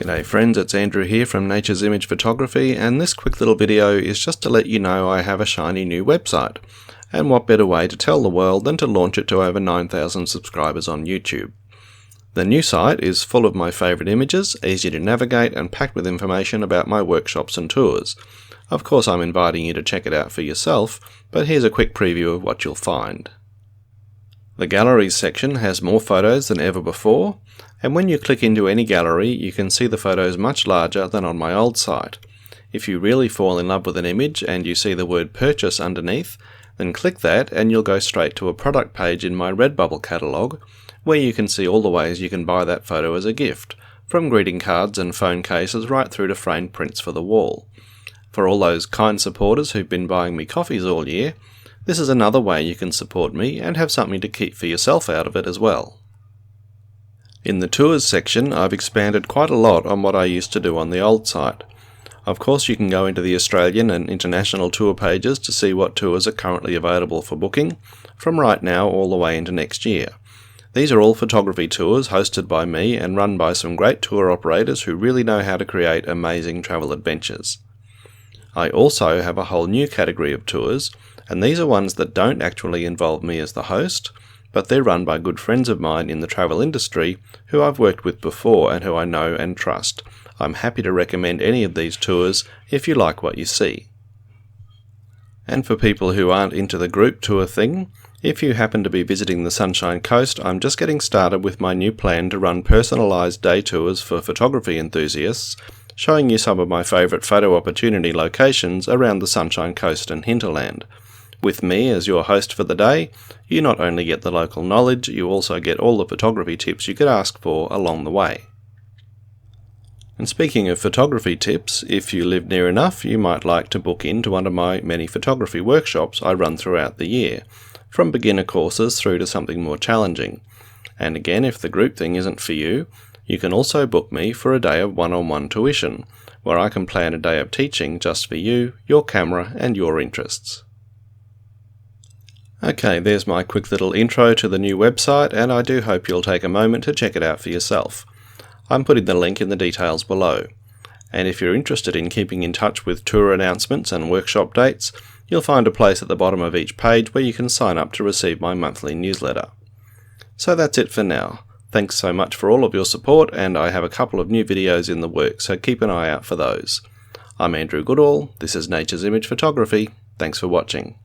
G'day friends, it's Andrew here from Nature's Image Photography, and this quick little video is just to let you know I have a shiny new website. And what better way to tell the world than to launch it to over 9,000 subscribers on YouTube. The new site is full of my favourite images, easy to navigate and packed with information about my workshops and tours. Of course I'm inviting you to check it out for yourself, but here's a quick preview of what you'll find. The Galleries section has more photos than ever before, and when you click into any gallery you can see the photos much larger than on my old site. If you really fall in love with an image and you see the word purchase underneath, then click that and you'll go straight to a product page in my Redbubble catalogue, where you can see all the ways you can buy that photo as a gift, from greeting cards and phone cases right through to framed prints for the wall. For all those kind supporters who've been buying me coffees all year, this is another way you can support me and have something to keep for yourself out of it as well. In the tours section, I've expanded quite a lot on what I used to do on the old site. Of course you can go into the Australian and international tour pages to see what tours are currently available for booking, from right now all the way into next year. These are all photography tours hosted by me and run by some great tour operators who really know how to create amazing travel adventures. I also have a whole new category of tours, and these are ones that don't actually involve me as the host, but they're run by good friends of mine in the travel industry who I've worked with before and who I know and trust. I'm happy to recommend any of these tours if you like what you see. And for people who aren't into the group tour thing, if you happen to be visiting the Sunshine Coast, I'm just getting started with my new plan to run personalised day tours for photography enthusiasts, showing you some of my favourite photo opportunity locations around the Sunshine Coast and hinterland. With me as your host for the day, you not only get the local knowledge, you also get all the photography tips you could ask for along the way. And speaking of photography tips, if you live near enough, you might like to book into one of my many photography workshops I run throughout the year, from beginner courses through to something more challenging. And again, if the group thing isn't for you, you can also book me for a day of one-on-one tuition, where I can plan a day of teaching just for you, your camera and your interests. Okay, there's my quick little intro to the new website, and I do hope you'll take a moment to check it out for yourself. I'm putting the link in the details below. And if you're interested in keeping in touch with tour announcements and workshop dates, you'll find a place at the bottom of each page where you can sign up to receive my monthly newsletter. So that's it for now. Thanks so much for all of your support, and I have a couple of new videos in the works, so keep an eye out for those. I'm Andrew Goodall, this is Nature's Image Photography. Thanks for watching.